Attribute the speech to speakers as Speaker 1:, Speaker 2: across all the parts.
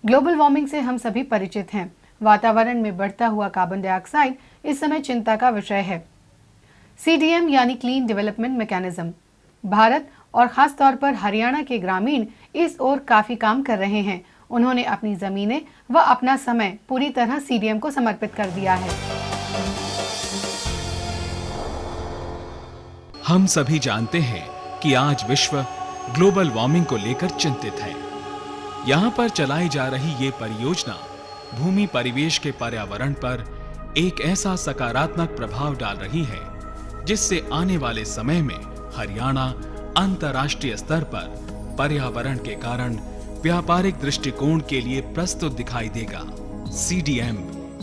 Speaker 1: Global warming से हम सभी परिचित हैं। वातावरण में बढ़ता हुआ कार्बन डाइऑक्साइड इस समय चिंता का विषय है। CDM यानी क्लीन डेवलपमेंट मैकेनिज्म, भारत और खास तौर पर हरियाणा के ग्रामीण इस ओर काफी काम कर रहे हैं। उन्होंने अपनी जमीनें व अपना समय पूरी तरह CDM को समर्पित कर दिया है।
Speaker 2: हम सभी जानते हैं कि आज विश्व ग्लोबल वार्मिंग को लेकर चिंतित है। यहाँ पर चलाई जा रही ये परियोजना भूमि परिवेश के पर्यावरण पर एक ऐसा सकारात्मक प्रभाव डाल रही है जिससे आने वाले समय में हरियाणा अंतर्राष्ट्रीय स्तर पर पर्यावरण के कारण व्यापारिक दृष्टिकोण के लिए प्रस्तुत दिखाई देगा। CDM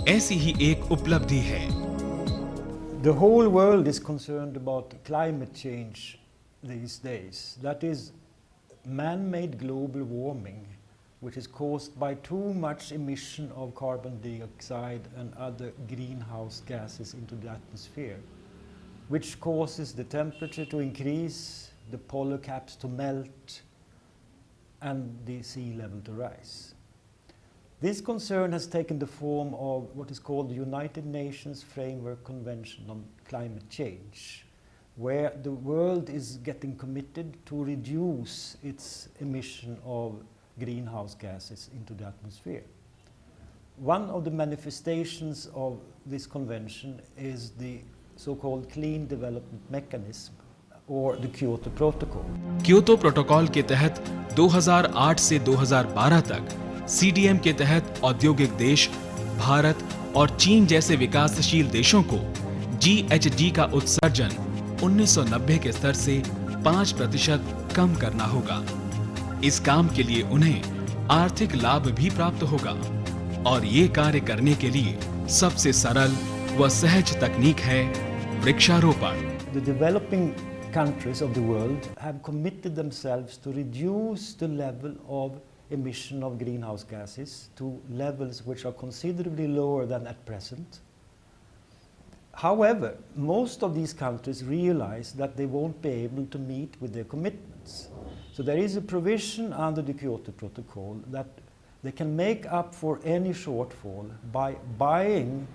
Speaker 2: ऐसी ही एक उपलब्धि है।
Speaker 3: The whole world is concerned about climate change these days. That is man-made global warming, which is caused by too much emission of carbon dioxide and other greenhouse gases into the atmosphere, which causes the temperature to increase, the polar caps to melt, and the sea level to rise. This concern has taken the form of what is called the United Nations Framework Convention on Climate Change, where the world is getting committed to reduce its emission of greenhouse gases into the atmosphere. One of the manifestations of this convention is the so-called Clean Development Mechanism, or the Kyoto Protocol.
Speaker 2: Kyoto protocol के तहत 2008 से 2012 तक CDM के तहत औद्योगिक देश भारत और चीन जैसे विकासशील देशों को GHG का उत्सर्जन 1990 के स्तर से 5% कम करना होगा। इस काम के लिए उन्हें आर्थिक लाभ भी प्राप्त होगा और ये कार्य करने के लिए सबसे सरल व सहज तकनीक है वृक्षारोपण।
Speaker 3: The developing countries of the world have committed themselves to reduce the level of emission of greenhouse gases to levels which are considerably lower than at present. However, most of these countries realize that they won't be able to meet with their commitments. So there is a provision under the Kyoto Protocol that they can make up for any shortfall by buying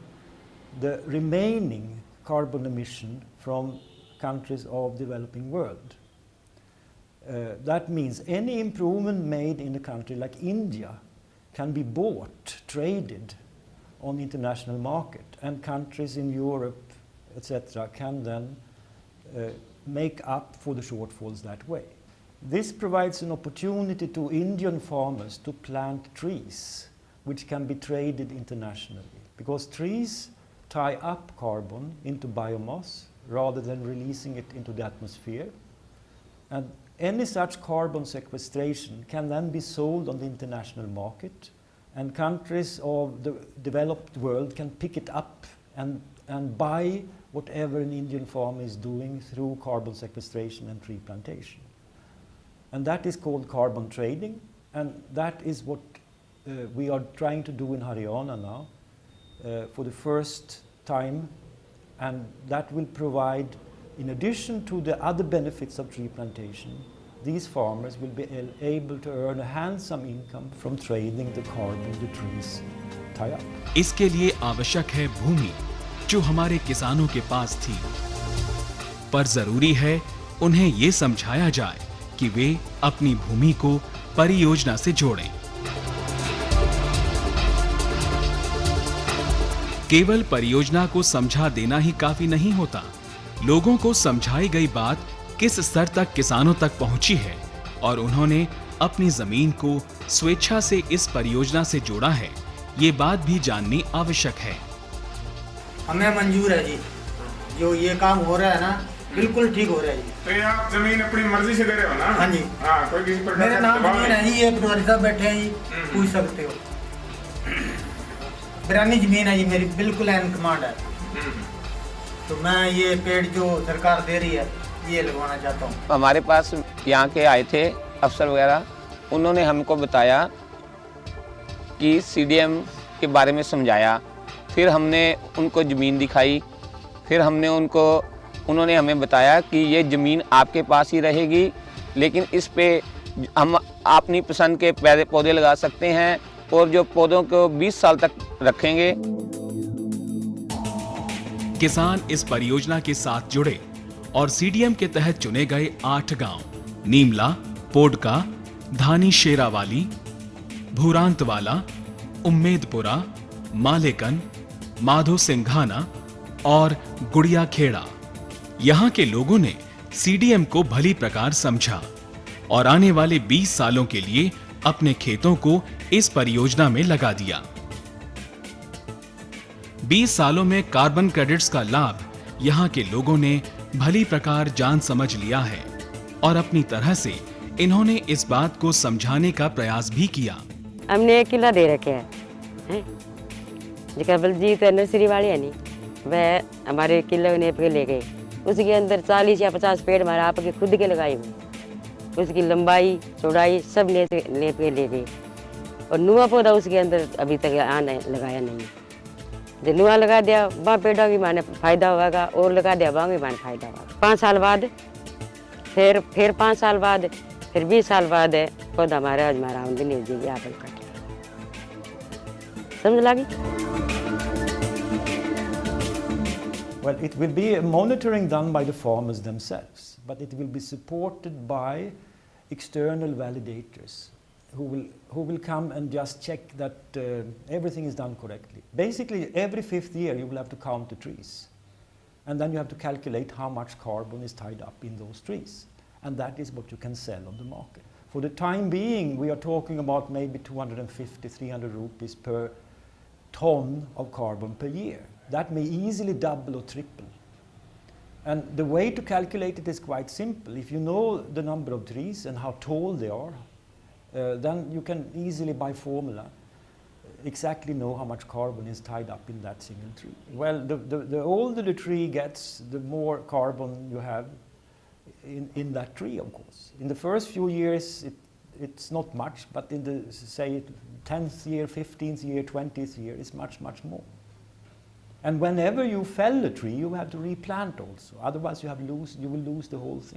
Speaker 3: the remaining carbon emission from countries of the developing world. That means any improvement made in a country like India can be bought, traded on the international market, and countries in Europe, etc., can then make up for the shortfalls that way. This provides an opportunity to Indian farmers to plant trees which can be traded internationally, because trees tie up carbon into biomass rather than releasing it into the atmosphere. And any such carbon sequestration can then be sold on the international market, and countries of the developed world can pick it up and buy whatever an Indian farmer is doing through carbon sequestration and tree plantation. And that is called carbon trading, and that is what we are trying to do in Haryana now for the first time, and that will provide, in addition to the other benefits of tree plantation, these farmers will be able to earn a handsome income from trading the carbon the trees tie up.
Speaker 2: इसके लिए आवश्यक है भूमि जो हमारे किसानों के पास थी, पर जरूरी है उन्हें ये समझाया जाए कि वे अपनी भूमि को परियोजना से जोड़ें। केवल परियोजना को समझा देना ही काफी नहीं होता। लोगों को समझाई गई बात किस स्तर तक किसानों तक पहुंची है और उन्होंने अपनी जमीन को स्वेच्छा से इस परियोजना से जोड़ा है, ये बात भी जाननी आवश्यक है।
Speaker 4: हमें मंजूर है जी, जो ये काम हो रहा है ना, बिल्कुल ठीक हो रहा है जी।
Speaker 5: तो ये आप जमीन अपनी मर्जी से दे रहे हो ना?
Speaker 4: हाँ जी।
Speaker 5: हाँ, कोई किसी प्रकार
Speaker 4: मेरे नाम जमीन है जी, ये पटवारी साहब बैठे हैं जी, पूछ सकते हो। बिरानी जमीन है जी मेरी, बिल्कुल एन कमांड है। तो मैं ये पेड़ जो सरकार दे रही है ये लगवाना चाहता हूँ।
Speaker 6: हमारे पास यहाँ के आए थे अफसर वगैरह, उन्होंने हमको बताया कि CDM के बारे में समझाया, फिर हमने उनको ज़मीन दिखाई, फिर उन्होंने हमें बताया कि ये ज़मीन आपके पास ही रहेगी, लेकिन इस पे हम अपनी पसंद के पौधे लगा सकते हैं और जो पौधों को 20 साल तक रखेंगे।
Speaker 2: किसान इस परियोजना के साथ जुड़े और सीडीएम के तहत चुने गए 8 गांव नीमला, पोडका, धानी शेरावाली, भूरांतवाला, उम्मेदपुरा, मालेकन, माधो सिंघाना और गुड़िया खेड़ा। यहां के लोगों ने सीडीएम को भली प्रकार समझा और आने वाले 20 सालों के लिए अपने खेतों को इस परियोजना में लगा दिया। 20 सालों में कार्बन क्रेडिट्स का लाभ यहां के लोगों ने भली प्रकार जान समझ लिया है और अपनी तरह से इन्होंने इस बात को समझाने का प्रयास भी किया।
Speaker 7: हमने 1 किला दे रखे हैं जिसका बलजीत नर्सरी वाले है नहीं, वह हमारे किले ने पे ले गए। उसके अंदर 40 या 50 पेड़ हमारे आपके खुद के लगाए हुए, उसकी लंबाई चौड़ाई सब ने पे ले गए। और नुआ पौधा उसके अंदर अभी तक लगाया नहीं। जो नुआ लगा दिया वहाँ पेड़ा भी माने फायदा होगा और लगा दिया वहाँ भी माने फायदा होगा। 5 साल बाद फिर 5 साल बाद फिर 20 साल बाद पौधा हमारा आमदनी हो जाएगी। आप समझ लगी?
Speaker 3: Well, it will be a monitoring done by the farmers themselves, but it will be supported by external validators who will come and just check that everything is done correctly. Basically, every 5th year you will have to count the trees, and then you have to calculate how much carbon is tied up in those trees, and that is what you can sell on the market. For the time being, we are talking about maybe 250, 300 rupees per ton of carbon per year. That may easily double or triple. And the way to calculate it is quite simple. If you know the number of trees and how tall they are, then you can easily, by formula, exactly know how much carbon is tied up in that single tree. Well, the older the tree gets, the more carbon you have in that tree, of course. In the first few years, it's not much, but in the, say, 10th year, 15th year, 20th year, it's much, much more. And whenever you fell a tree, you have to replant also. Otherwise, you will lose the whole thing.